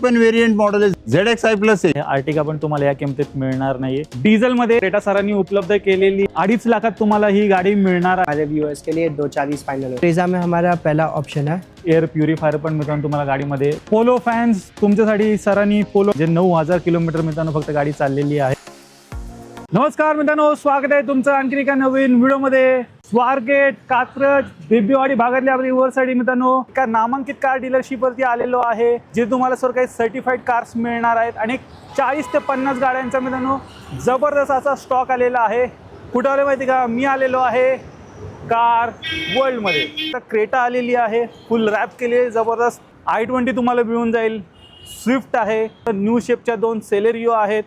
Open variant model आहे, ZXi plus आहे. Ertiga पण तुम्हाला या किमतीत मिळणार नाहीये. डिझेल मध्ये क्रेटा सरांनी उपलब्ध केलेली 2.5 लाखात तुम्हाला ही गाडी मिळणार आहे. हमारे व्यूअर्स के लिए 240 फाइनल है। ब्रेजा में हमारा पहला ऑप्शन है। एअर प्युरिफायर पण मित्रांनो तुम्हाला गाडीमध्ये. पोलो फॅन्स तुमच्यासाठी सरांनी पोलो जे 9000 किलोमीटर मित्रांनो फक्त गाडी चाललेली आहे. नमस्कार मित्रांनो, स्वागत आहे तुमचं आणखी एका नवीन व्हिडिओमध्ये. स्वारगेट, कात्रज, बिबवेवाडी भागातल्या आपली रिव्हरसाइड मित्रांनो एका नामांकित कार डीलरशिप वरती आलेलो आहे, जे तुम्हाला सर्व काही सर्टिफाईड कार्स मिळणार आहेत आणि 40 ते 50 गाड्यांचा मित्रांनो जबरदस्त असा स्टॉक आलेला आहे. कुठं आले माहिती का? मी आलेलो आहे कार वर्ल्ड मध्ये. तर क्रेटा आलेली आहे, फुल रॅप केली, जबरदस्त. i20 तुम्हाला मिळून जाईल. स्विफ्ट आहे, न्यू शेपच्या 2 सेलेरिओ आहेत,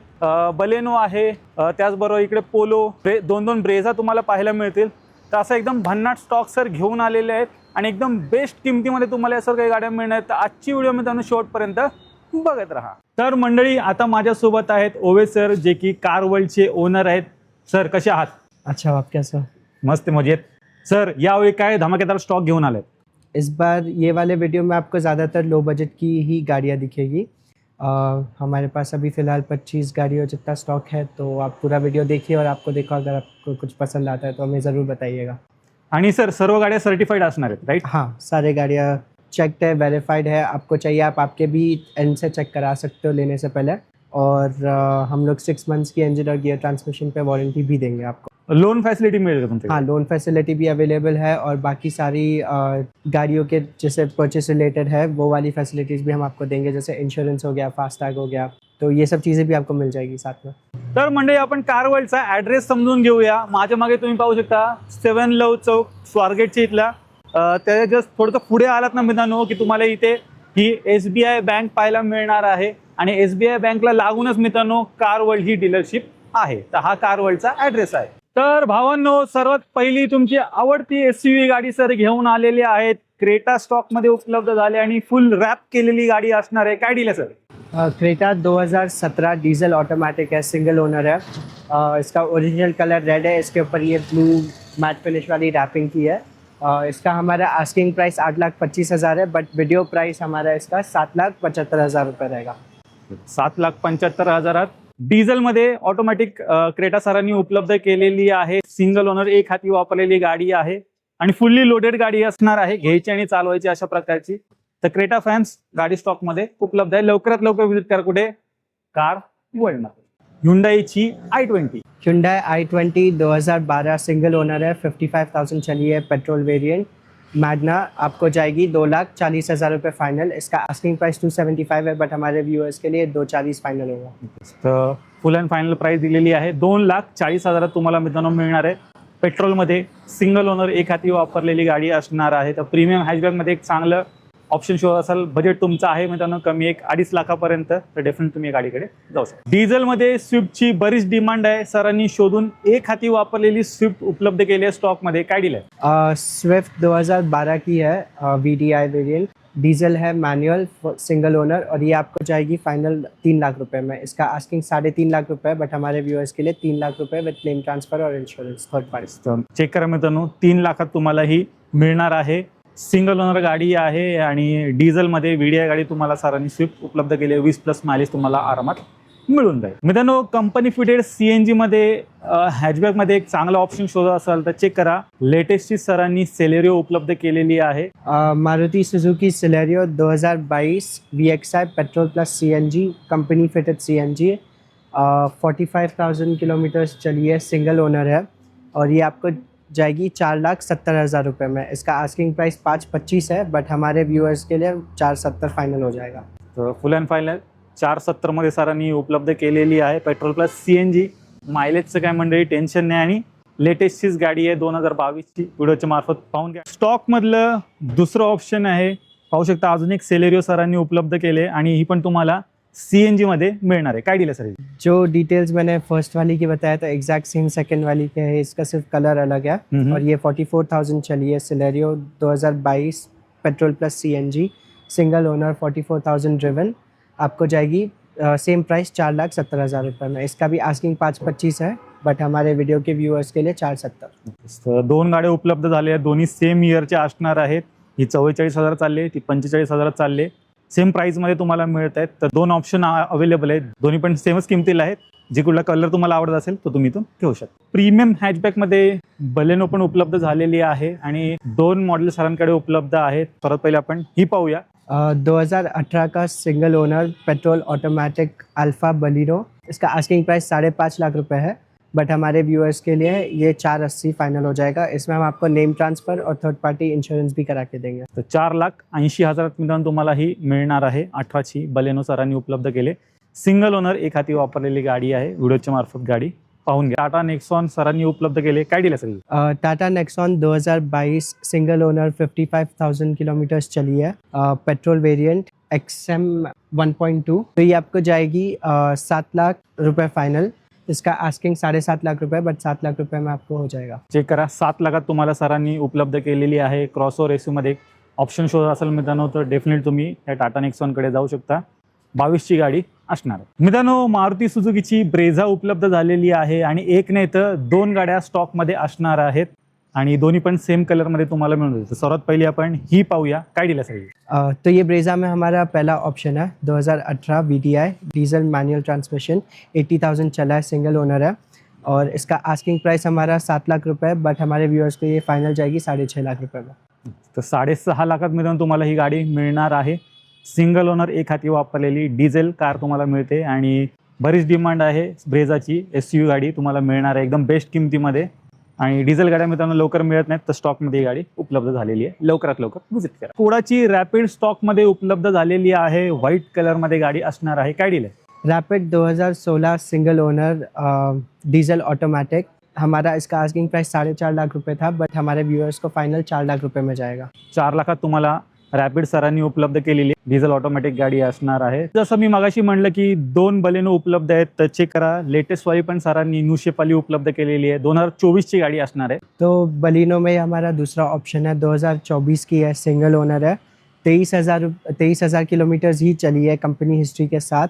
बलेनो आहे, त्याचबरोबर इकडे पोलो, दोन ब्रेझा तुम्हाला पाहायला मिळतील. तर असं एकदम भन्नाट स्टॉक सर घेऊन आलेले आहेत आणि एकदम बेस्ट किमतीमध्ये तुम्हाला या सर्व काही गाड्या मिळणार आहेत. तर आजची व्हिडिओ मी त्यांना शेवटपर्यंत बघत राहा. तर मंडळी, आता माझ्यासोबत आहेत ओवे सर, जे की कार वर्ल्डचे ओनर आहेत. सर कसे आहात? अच्छा, आप कैसे हो? मस्त मजेत. सर यावेळी काय धमाकेदार स्टॉक घेऊन आलेत? इस बार ये वाले वीडियो में आपको ज़्यादातर लो बजट की ही गाड़ियाँ दिखेगी। हमारे पास अभी फ़िलहाल 25 गाड़ियों जितना स्टॉक है, तो आप पूरा वीडियो देखिए और आपको देखो, अगर आपको कुछ पसंद आता है तो हमें ज़रूर बताइएगा। आणि सर सर्व गाड्या सर्टिफाइड असणार आहेत, राइट? हाँ, सारे गाड़ियाँ चेक्ड है, वेरीफाइड है। आपको चाहिए आप आपके भी एंड से चेक करा सकते हो लेने से पहले। और हम लोग 6 मंथ्स की इंजन और गियर ट्रांसमिशन पे वारंटी भी देंगे आपको। लोन फैसिलिटी मिळेल का तुमच्याकडे? हाँ, लोन फैसिलिटी भी अवेलेबल है और बाकी सारी गाड़ियों के जैसे परचेस रिलेटेड है वो वाली फैसिलिटीज़ भी हम आपको देंगे, जैसे इंश्योरेंस हो गया, फास्टैग हो गया, तो ये सब चीज़ें भी आपको मिल जाएगी साथ में। तर मंडळी, आपण कार वर्ल्डचा ॲड्रेस समजून घेऊया. माझ्या मागे तुम्ही पाहू शकता 7 लव चौक, स्वारगेटच्या इथला. त्याच्या जस्ट थोडंसं पुढे आलात ना मित्रांनो, की तुम्हाला इथे ही SBI बँक पाहायला मिळणार आहे आणि SBI बँकला लागूनच मित्रांनो कार वर्ल्ड ही डीलरशिप आहे. तर हा कार वर्ल्डचा ॲड्रेस आहे. तर भावांनो, सर्वात पहिली तुमची आवडती SUV गाडी सर घेऊन आलेली आहेत. क्रेटा स्टॉक मध्ये उपलब्ध झाले आणि फुल रॅप केलेली गाडी असणार आहे. काय डील आहे सर? क्रेटा 2017 डीजल ऑटोमेटिक है, सिंगल ओनर है। इसका ओरिजिनल कलर रेड है, इसके ऊपर ये ब्लू मैट फिनिश वाली रैपिंग की है। इसका हमारा आस्किंग प्राइस 8,25,000 है, बट वीडियो प्राइस हमारा इसका 7,75,000 रुपये रहेगा। 7,75,000 डिझेल मध्ये ऑटोमॅटिक क्रेटा सरांनी उपलब्ध केलेली आहे. सिंगल ओनर, एक हाती वापरलेली गाडी आहे आणि फुल्ली लोडेड गाडी असणार आहे, घ्यायची आणि चालवायची अशा प्रकारची. तर क्रेटा फॅन्स गाडी स्टॉक मध्ये उपलब्ध आहे. लवकरात लवकर विजिट करा. कुठे? Car world. Hyundaiची i20. Hyundai i20 2012 single owner है, 55,000 चली है, पेट्रोल वेरिएंट। मैग्ना आपको जाएगी 2,40,000 रुपये फाइनल। इसका आस्किंग प्राइस 275 है, बट हमारे व्यूअर्स के लिए 240 फाइनल होगा। तर फुल अँड फायनल प्राइस दिलेली आहे 2,40,000 तुम्हाला मित्रांनो मिळणार आहे. पेट्रोलमध्ये सिंगल ओनर, एक हाती वापरलेली गाडी असणार आहे. तर प्रीमियम हॅचबॅकमध्ये एक चांगलं ऑप्शन शो असाल. बजेट तुमचं आहे मित्रांनो कमी, 1-2.5 लाखापर्यंत, तर डेफिनेट तुम्ही या गाडीकडे जाऊ शकता. डिझेलमध्ये स्विफ्टची बरीच डिमांड आहे. सरांनी शोधून एक हाती वापरलेली स्विफ्ट उपलब्ध केली आहे स्टॉकमध्ये. काय डील आहे? स्विफ्ट 2012 की है, VDI वेरिएंट, डीजल है, मैनुअल, सिंगल ओनर, और ये आपको जाएगी फाइनल 3 लाख रुपए में। इसका आस्किंग 3.5 लाख रुपए, बट हमारे व्यूअर्स के लिए 3 लाख रुपए विद क्लेम ट्रांसफर और इंश्योरेंस थर्ड पार्टी। चेक करा मित्रांनो, 3 लाखात तुम्हाला ही मिळणार आहे. सिंगल ओनर गाडी आहे आणि डिझेलमध्ये VDI गाडी तुम्हाला सरांनी स्विफ्ट उपलब्ध केली आहे. 20+ मायलेज तुम्हाला आरामात मिळून जाईल. मित्रांनो, कंपनी फिटेड CNG मध्ये हॅचबॅकमध्ये एक चांगला ऑप्शन शोधत असाल तर चेक करा. लेटेस्टची सरांनी सेलेरिओ उपलब्ध केलेली आहे. Maruti Suzuki Celerio 2022 VXI petrol plus CNG, company fitted CNG, 45,000 kilometres चली है, सिंगल ओनर है, और ये आपको जाएगी 4,70,000 रुपये में। इसका आस्किंग प्राइस 5,25 है, बट हमारे व्यूअर्स के लिए 4,70 फाइनल हो जाएगा। तर फुल अँड फायनल 4,70 मध्ये सरांनी उपलब्ध केलेली आहे. Petrol plus CNG. मायलेजचं काय मंडळी टेन्शन नाही आणि लेटेस्टचीच गाडी आहे 2022ची. व्हिडिओच्या मार्फत पाहून घ्या. स्टॉक मधलं दुसरं ऑप्शन आहे, पाहू शकता अजून एक सेलेरिओ सरांनी उपलब्ध केले आणि ही पण तुम्हाला CNG मध्ये मिळणार आहे. काय डील आहे सर? जो डिटेल्स मैंने फर्स्ट वाली की बताया था एग्जैक्ट सेम सेकंड वाली के है, इसका सिर्फ कलर अलग है। और ये 44,000 चली है, Celerio 2022 petrol plus CNG, single owner, 44,000 driven, आपको जाएगी सेम प्राइस 4,70,000 रुपये में। इसका भी आस्किंग 5,25 है, बट हमारे वीडियो के व्यूअर्स के लिए 4,70। 2 गाड्या उपलब्ध झाल्या, दोन्ही सेम इयरच्या असणार आहेत. ही 44,000 चालले, ती 45,000 चालले. सेम प्राइसमध्ये तुम्हाला मिळत आहेत. तर दोन ऑप्शन अवेलेबल आहेत, दोन्ही पण सेमच किमतीला आहेत. जे कुठला कलर तुम्हाला आवडत असेल तो तुम्ही इथून घेऊ शकता. प्रीमियम हॅचबॅकमध्ये बलेनो पण उपलब्ध झालेली आहे आणि दोन मॉडेल सरांकडे उपलब्ध आहेत. परत पहिले आपण ही पाहूया. 2018 का single owner petrol automatic alpha Baleno, इसका आस्किंग प्राइस 5.5 लाख रुपए है, बट हमारे व्यूअर्स के लिए ये 480 फाइनल हो जाएगा. इसमें हम आपको नेम ट्रांसफ़र और थर्ड पार्टी इंश्योरेंस भी करा के देंगे. तर 4,80,000 मित्रांनो तुम्हाला ही मिळणार आहे. 18ची बलेनो सरांनी उपलब्ध केले. सिंगल ओनर एक हाती वापरलेली गाडी आहे. व्हिडिओच्या मार्फत गाडी पाहून घ्या. टाटा नेक्सॉन सरांनी उपलब्ध केले. काय डील असेल? Tata Nexon 2022 single owner 55,000 kilometres चली है, पेट्रोल वेरिएंट XM 1.2. तो ये आपको जाएगी 7 लाख रुपए फाइनल. इसका आस्किंग 7.5 लाख रुपए, बट 7 लाख रुपए में आपको हो जाएगा. चेक करा, 7 लाखात तुम्हाला सरांनी उपलब्ध केलेली आहे. क्रॉसओव्हर एसयूमध्ये ऑप्शन शोधत असेल मित्रांनो तर डेफिनेट तुम्ही या टाटा नेक्सॉनकडे जाऊ शकता. 22ची गाडी असणार आहे. मित्रांनो, मारुती सुझुकीची ब्रेझा उपलब्ध झालेली आहे आणि एक नाही तर दोन गाड्या स्टॉकमध्ये असणार आहेत आणि दोन्ही पण सेम कलरमध्ये तुम्हाला मिळून जाईल. सर्वात पहिली आपण ही पाहूया. काय डील असेल? तो ये ब्रेजा में हमारा पहला ऑप्शन है 2018 VDI डीजल मैनुअल ट्रांसमिशन, 80,000 चला है, सिंगल ओनर है और इसका आस्किंग प्राइस हमारा 7 लाख रुपए है, बट हमारे व्यूअर्स को ये फाइनल जाएगी 6.5 लाख रुपए में. तर 6.5 लाखात मित्रांनो तुम्हाला ही गाडी मिळणार आहे. सिंगल ओनर एक हाती वापरलेली डिझेल कार तुम्हाला मिळते आणि बरीच डिमांड आहे ब्रेझाची. SUV गाडी तुम्हाला मिळणार आहे एकदम बेस्ट किमतीमध्ये आणि डिझेल गाड्या मित्रांनो लवकर मिळत नाहीत, तर स्टॉकमध्ये ही गाडी उपलब्ध झालेली आहे. लवकरात लवकर व्हिजिट करा. कोडाची रॅपिड स्टॉकमध्ये उपलब्ध झालेली आहे. व्हाईट कलरमध्ये गाडी असणार आहे. काय डील आहे? Rapid 2016 single owner diesel automatic, हमारा इसका आस्किंग प्राइस 4.5 लाख रुपए था, बट हमारे व्यूअर्स को फाइनल 4 लाख रुपए में जाएगा. 4 लाखात तुम्हाला रॅपिड सरांनी उपलब्ध केलेली डिझेल ऑटोमॅटिक गाडी असणार आहे. जसं मी मगाशी म्हणलं की दोन बलेनो उपलब्ध आहेत, तर चेक करा. लेटेस्ट वाली पण सरांनी न्यू शेप वाली उपलब्ध केलेली आहे. 2024ची गाडी असणार आहे. तो बलिनो में हमारा दूसरा ऑप्शन है, 2024 की है, सिंगल ओनर है, 23,000 किलोमीटर्स ही चली है कंपनी हिस्ट्री के साथ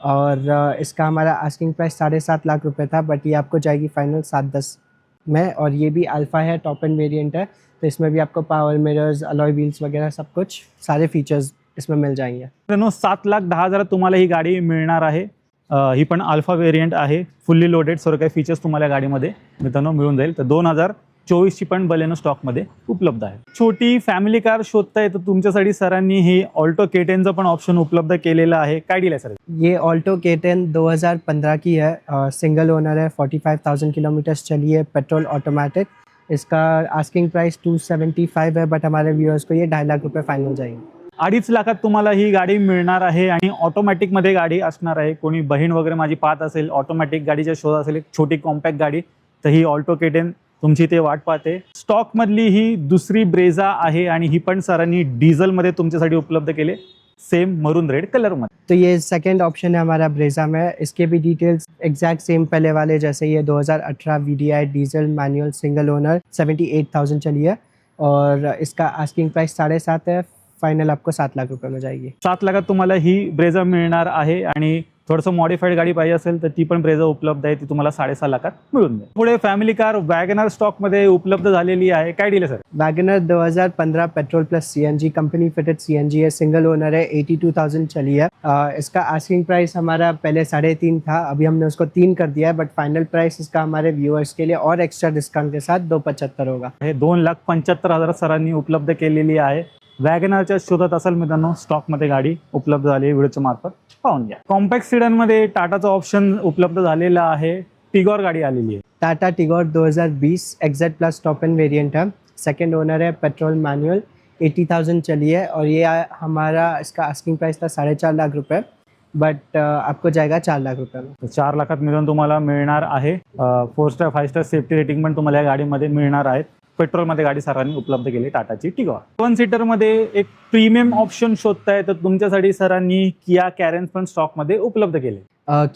और इसका हमारा आस्किंग प्राइस 7.5 लाख रुपए था, बट ये आपको जाएगी फाइनल 7-10 में. और ये भी अल्फा है, टॉप एंड वेरिएंट है, तो इसमें भी आपको पावर मिरर्स, अलॉय व्हील्स वगैरह सब कुछ सारे फीचर्स इसमें मिल जाएंगे. मित्रांनो, 7,10,000 तुम्हाला ही गाडी मिळणार आहे. ही पण अल्फा वेरियंट आहे, फुल्ली लोडेड. सर्व काही फीचर्स तुम्हाला गाडीमध्ये मित्रांनो मिळून जाईल. तर 2024ची पण बलेनो स्टॉकमध्ये उपलब्ध आहे. छोटी फॅमिली कार शोधताय तर तुमच्यासाठी सरांनी ही ऑल्टो K10चं पण ऑप्शन उपलब्ध केलेलं आहे. काय डील आहे सर? ये ऑल्टो K10 2015 की है, सिंगल ओनर है, 45,000 किलोमीटर्स चली है, पेट्रोल ऑटोमेटिक. इसका आस्किंग प्राइस 275 है, बट हमारे व्यूअर्स को ये 2.5 लाख रुपए फाइनल जाएंगे. 2.5 लाखात तुम्हाला ही गाडी मिळणार आहे आणि ऑटोमॅटिकमध्ये गाडी असणार आहे. कोणी बहीण वगैरे माझी पाहत असेल, ऑटोमॅटिक गाडीच्या शोध असेल, एक छोटी कॉम्पॅक्ट गाडी, तर ही ऑल्टो K10 तुमची ते वाट पाहते. स्टॉकमधली ही दुसरी ब्रेझा आहे आणि ही पण सरांनी डिझेलमध्ये तुमच्यासाठी उपलब्ध केले, सेम मरून रेड कलरमध्ये. तो ये सेकंड ऑप्शन है हमारा ब्रेजा में. इसके भी डिटेल्स एग्जैक्ट सेम पहले वाले जैसे. ये 2018 VDI diesel manual single owner, 78,000 चली है और इसका आस्किंग प्राइस 7.5 है, फाइनल आपको 7 लाख रुपए में जाएगी. 7 लाखात तुम्हाला ही ब्रेझा मिळणार आहे आणि थोडंसं मॉडिफाईड गाडी पाहिजे असेल तर ती पण ब्रेझा उपलब्ध आहे. ती तुम्हाला 6.5 लाखात मिळून जाईल. पुढे फॅमिली कार वॅगनर स्टॉकमध्ये उपलब्ध झालेली आहे. काय डील आहे sir? Wagner 2015 petrol plus CNG company fitted CNG है, सिंगल ओनर है, 82,000 चली है. इसका आस्किंग प्राइस हमारा पहले 3.5 था, अभी हमने उसको 3 कर दिया है, बट फाइनल प्राइस इसका हमारे व्यूअर्स के लिए और एक्स्ट्रा डिस्काउंट के साथ 2.75 होगा. हे 2,75,000 सरांनी उपलब्ध केलेली आहे. वॅगनरच्या शोधात असाल मित्रांनो, स्टॉकमध्ये गाडी उपलब्ध झाली आहे. व्हिडिओच्या मार्फत पाहून घ्या. कॉम्पॅक्ट सिडनमध्ये टाटाचा ऑप्शन उपलब्ध झालेला आहे. टिगॉर गाडी आलेली आहे. Tata Tigor 2020 XZ plus top end variant है, सेकंड ओनर है, पेट्रोल मैनुअल, 80,000 चली है और ये हमारा इसका आस्किंग प्राइस था 4.5 लाख रुपए, बट आपको जाएगा 4 लाख रुपए में. 4 लाखात मिळून तुम्हाला मिळणार आहे. 4 स्टार 5 स्टार सेफ्टी रेटिंग पण तुम्हाला या गाडीमध्ये मिळणार आहेत. पेट्रोलमध्ये गाडी सरांनी उपलब्ध केली टाटाची टिगॉर. 1 सीटरमध्ये एक प्रीमियम ऑप्शन शोधताय तर तुमच्यासाठी सरांनी किया कॅरेन्स पण स्टॉकमध्ये उपलब्ध केले.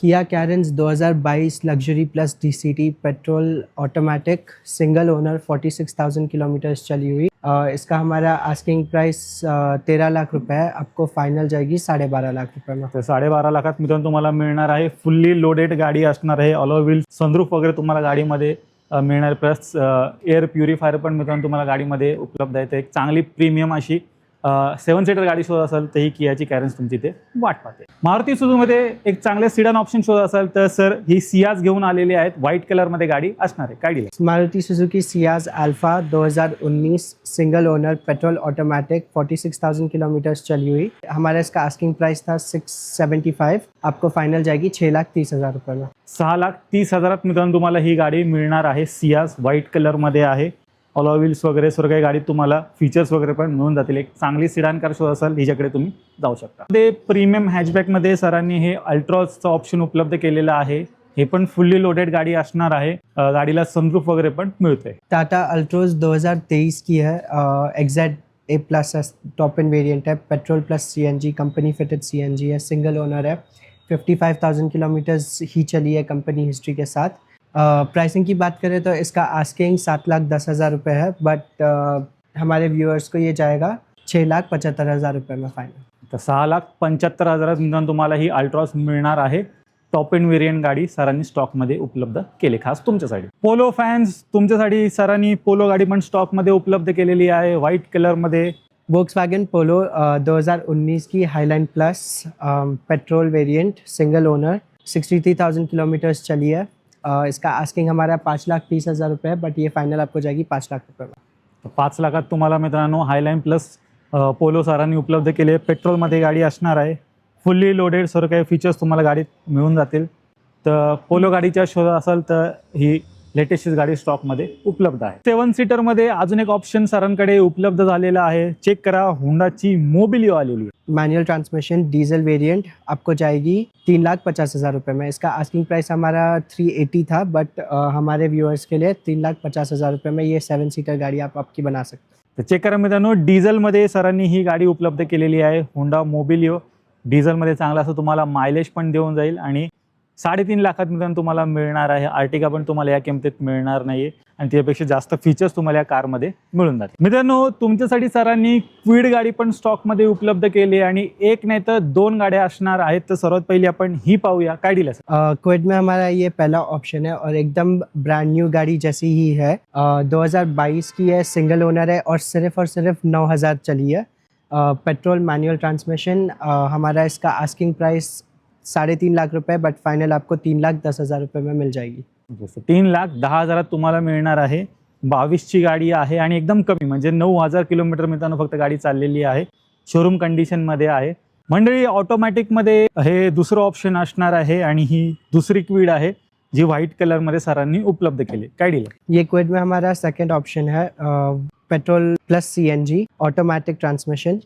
Kia Carens 2022 luxury plus DCT petrol automatic single owner, 46,000 kilometres चली हुई. इसका हमारा आस्किंग प्राइस 13 लाख रुपए है, आपको फाइनल जाएगी 12.5 लाख रुपए में. तर 12.5 लाखात मित्रांनो तुम्हाला मिळणार आहे. फुल्ली लोडेड गाडी असणार आहे. अलॉय व्हील, सनरूफ वगैरे तुम्हाला गाडीमध्ये मिळणार. प्लस एअर प्युरिफायर पण मित्रांनो तुम्हाला गाडीमध्ये उपलब्ध आहे. एक चांगली प्रीमियम अशी 7 सीटर गाडी शोध असाल तर ही कियाची कॅरेन्स तुमची इथे वाट पाहते. मारुती सुझुकीमध्ये एक चांगले सिडन ऑप्शन शोध असाल तर सर ही सियाज घेऊन आलेली आहेत. व्हाईट कलरमध्ये गाडी असणार आहे. काय डील आहे? Maruti Suzuki Ciaz alpha 2019 single owner petrol automatic 46,000 kilometre चली हुई. हमारा इसका आस्किंग प्राइस था 675. आपको फाइनल जाएगी 6,30,000 रुपये में. 6,30,000 मित्रांनो तुम्हाला ही गाडी मिळणार आहे. सियाज व्हाईट कलरमध्ये आहे. ऑलॉय व्हील्स वगैरे सर्व काही गाडीत तुम्हाला फीचर्स वगैरे पण मिळून जातील. एक चांगली सिडान कार शोध असाल हिच्याकडे तुम्ही जाऊ शकता. ते प्रीमियम हॅचबॅकमध्ये सरांनी हे अल्ट्रॉजचं ऑप्शन उपलब्ध केलेलं आहे. हे पण फुल्ली लोडेड गाडी असणार आहे. गाडीला सनरूफ वगैरे पण मिळते. टाटा अल्ट्रोज 2023 की है. Exact A+ top end variant है. Petrol plus CNG company fitted CNG है. सिंगल ओनर है. 55,000 किलोमीटर्स ही चली है कंपनी हिस्ट्री के साथ. प्राइसिंग की बात करें तो इसका आस्किंग 7,10,000 रुपये है. बट हमारे व्यूअर्स को ये जाएगा 6,75,000 रुपये में फाइनल. तर 6,75,000 मित्रांनो तुम्हाला ही अल्ट्रॉज मिळणार आहे. टॉप एंड वेरियंट गाडी सरांनी स्टॉकमध्ये उपलब्ध केली खास तुमच्यासाठी. पोलो फॅन्स तुमच्यासाठी सरांनी पोलो गाडी पण स्टॉकमध्ये उपलब्ध केलेली आहे व्हाईट कलरमध्ये. वोक्सवैगन पोलो 2019 की highline plus petrol variant single owner 63,000 kilometres चली है. इसका आस्किंग हमारा 5,30,000 रुपये है. बट ये फाइनल आपको जाएगी 5 लाख रुपये में. 5 लाखात तुम्हाला मित्रांनो हायलाईन प्लस पोलो सरांनी उपलब्ध केले. पेट्रोलमध्ये गाडी असणार आहे. फुल्ली लोडेड सर्व काही फीचर्स तुम्हाला गाडीत मिळून जातील. तर पोलो गाडीच्या शोध असाल तर ही लेटेस्ट गाडी स्टॉकमध्ये उपलब्ध आहे. 7 सीटरमध्ये अजून एक ऑप्शन सरांकडे उपलब्ध झालेला आहे. चेक करा, होंडाची मोबिलिओ आलेली आहे. मैनुअल ट्रांसमिशन डीजल वेरिएंट आपको जाएगी 3,50,000 रुपये में. इसका आस्किंग प्राइस हमारा 380 था. बट हमारे व्यूअर्स के लिए 3,50,000 रुपये में ये 7 सीटर गाड़ी आप आपकी बना सकते हैं. तर चेक करा मित्रांनो, डिझेलमध्ये सरांनी ही गाडी उपलब्ध केलेली आहे. होंडा मोबिलिओ डिझेलमध्ये चांगला असं तुम्हाला मायलेज पण देऊन जाईल आणि 3.5 लाखात मित्रांनो तुम्हाला मिळणार आहे. आर्टिका पण तुम्हाला या किमतीत मिळणार नाहीये आणि त्यापेक्षा जास्त फीचर्स तुम्हाला या कारमध्ये मिळून जातील. मित्रांनो तुमच्यासाठी सरांनी क्विड गाडी पण स्टॉकमध्ये उपलब्ध केली आणि एक नाही तर 2 गाड्या असणार आहेत. तर सर्वात पहिली आपण ही पाहूया. काय डील आहे? क्विड में हमारा ये पहला ऑप्शन है और एकदम ब्रांड न्यू गाड़ी जैसी ही है. 2022 की है. सिंगल ओनर है और सिर्फ 9,000 चली है. Petrol manual transmission. हमारा इसका आस्किंग प्राइस 3.5 लाख रुपए. बट फाइनल आपको 3,10,000 रुपये में मिल जाएगी. 3,10,000 तुम्हाला मिळणार आहे. 22ची गाडी आहे आणि एकदम कमी म्हणजे 9,000 किलोमीटर मित्रांनो फक्त गाडी चाललेली आहे. शोरूम कंडिशनमध्ये आहे. मंडळी ऑटोमॅटिकमध्ये हे दुसरं ऑप्शन असणार आहे आणि ही दुसरी क्विड आहे जी व्हाईट कलरमध्ये सरांनी उपलब्ध केली. काय डील आहे? ये क्विड में हमारा सेकंड ऑप्शन है. Petrol plus CNG automatic transmission.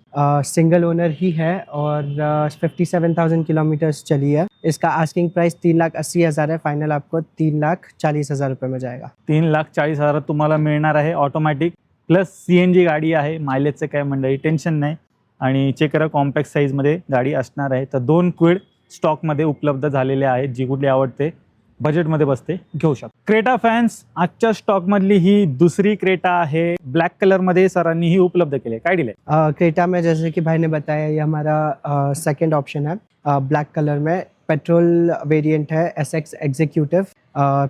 Single owner ही है और 57,000 किलोमीटर्स चली है. इसका आस्किंग प्राइस 3,80,000 है. फाइनल आपको 3,40,000 रुपये में जाएगा. 3,40,000 तुम्हाला मिळणार आहे. ऑटोमॅटिक प्लस CNG गाडी आहे. मायलेजचं काय मंडळी टेन्शन नाही आणि चेक करा कॉम्पॅक्ट साईजमध्ये गाडी असणार आहे. तर 2 क्विड स्टॉकमध्ये उपलब्ध झालेले आहेत. जी कुठली आवडते बजेटमध्ये बसते घेऊ शकता. क्रेटा फॅन्स आजच्या स्टॉकमधली ही दुसरी क्रेटा आहे. ब्लॅक कलरमध्ये सरांनी ही उपलब्ध केली. काय डील आहे? क्रेटा में जैसे कि भाई ने बताया ये हमारा सेकंड ऑप्शन है. ब्लैक कलर में पेट्रोल वेरिएंट है. SX executive.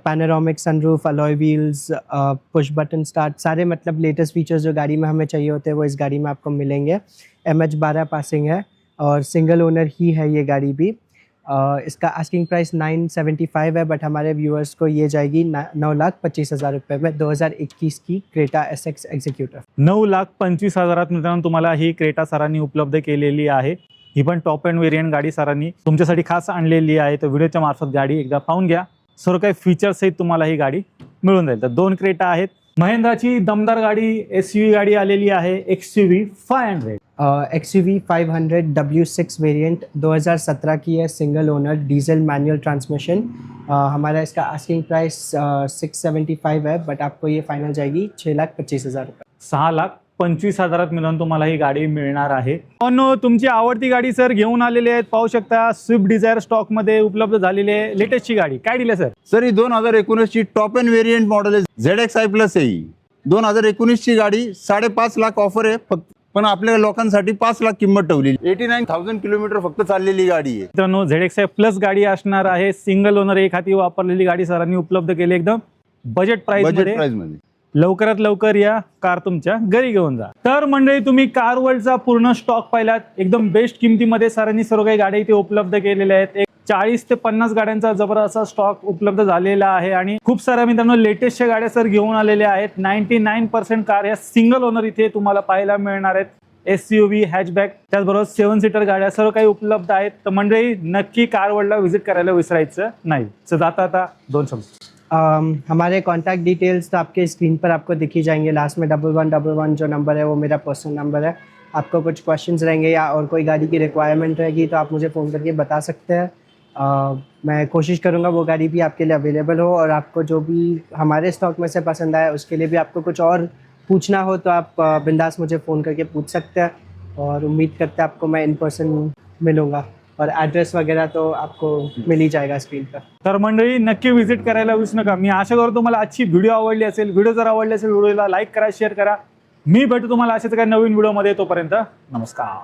Panoramic sunroof, alloy wheels, push button start, सारे मतलब लेटेस्ट फीचर्स जो गाड़ी में हमें चाहिए होते हैं वो इस गाड़ी में आपको मिलेंगे. MH12 पासिंग है और सिंगल ओनर ही है ये गाड़ी भी. इसका आस्किंग प्राइस 975 है. बट हमारे व्यूअर्स को ये जाएगी 9,25,000 रुपये में. 2021 की क्रेटा SX एग्जीक्यूटिव. 9,25,000 मित्रांनो तुम्हाला ही क्रेटा सरांनी उपलब्ध केलेली आहे. ही पण टॉप एंड वेरियंट गाडी सरांनी तुमच्यासाठी खास आणलेली आहे. तर व्हिडिओच्या मार्फत गाडी एकदा पाहून घ्या. सर्व काही फीचर्स सहित तुम्हाला ही गाडी मिळून जाईल. तर 2 क्रेटा आहेत. महिंद्राची दमदार गाडी SUV गाडी आलेली आहे. XUV 500. XUV 500 W6 वेरिएंट 2017 की है. Single owner diesel manual transmission. हमारा इसका आस्किंग प्राइस 675 है. बट आपको ये फाइनल जाएगी 6,25,000 रुपये. 6,25,000 मिळून तुम्हाला ही गाडी मिळणार आहे. पण तुमची आवडती गाडी सर घेऊन आलेली आहेत. पाहू शकता स्विफ्ट डिझायर स्टॉकमध्ये उपलब्ध झालेली आहे. लेटेस्टची गाडी. काय दिली सर? सर ही 2019 ची टॉप एंड वेरियंट मॉडेल आहे. ZXi+ आहे ही. 2019 ची गाडी 5.5 लाख ऑफर आहे फक्त. पण आपल्या लोकांसाठी 5 लाख किंमत ठेवली. 89,000 किलोमीटर फक्त चाललेली गाडी आहे. मित्रांनो ZXi+ गाडी असणार आहे. सिंगल ओनर एक हाती वापरलेली गाडी सरांनी उपलब्ध केली एकदम बजेट प्राइस मध्ये. लवकरात लवकर या कार तुमच्या घरी घेऊन जा. तर मंडळी, तुम्ही कार वर्ल्डचा पूर्ण स्टॉक पाहिलात. एकदम बेस्ट किमतीमध्ये सरांनी सर्व काही गाड्या इथे उपलब्ध केलेल्या आहेत. 40 ते 50 गाड्यांचा जबरदस्त स्टॉक उपलब्ध झालेला आहे आणि खूप साऱ्या मित्रांनो लेटेस्टच्या गाड्या सर घेऊन आलेल्या आहेत. 99% कार या सिंगल ओनर इथे तुम्हाला पाहायला मिळणार आहेत. SUV, हॅचबॅक, त्याचबरोबर 7 सीटर गाड्या सर्व काही उपलब्ध आहेत. तर मंडळी, नक्की कार वर्ल्डला व्हिजिट करायला विसरायचं नाही. तर जाता 2 शब्द. हमारे कॉन्टैक्ट डिटेल्स तो आपके स्क्रीन पर आपको दिखी जाएंगे. लास्ट में 1111 जो नंबर है वो मेरा पर्सनल नंबर है. आपको कुछ क्वेश्चंस रहेंगे या और कोई गाड़ी की रिक्वायरमेंट रहेगी तो आप मुझे फ़ोन करके बता सकते हैं. मैं कोशिश करूँगा वो गाड़ी भी आपके लिए अवेलेबल हो, और आपको जो भी हमारे स्टॉक में से पसंद आए उसके लिए भी आपको कुछ और पूछना हो तो आप बिंदास मुझे फ़ोन करके पूछ सकते हैं. और उम्मीद करते हैं आपको मैं इन पर्सन मिलूँगा, और एड्रेस वगैरह तो आपको मिल ही जाएगा स्क्रीन पर. तर मंडळी, नक्की व्हिजिट करायला विसरू नका. मी आशा करतो तुम्हाला आजची व्हिडिओ आवडली असेल. व्हिडिओ जर आवडली असेल व्हिडिओला लाईक करा, शेअर करा. मी भेटू तुम्हाला अशाच काही नवीन व्हिडिओमध्ये. तोपर्यंत नमस्कार.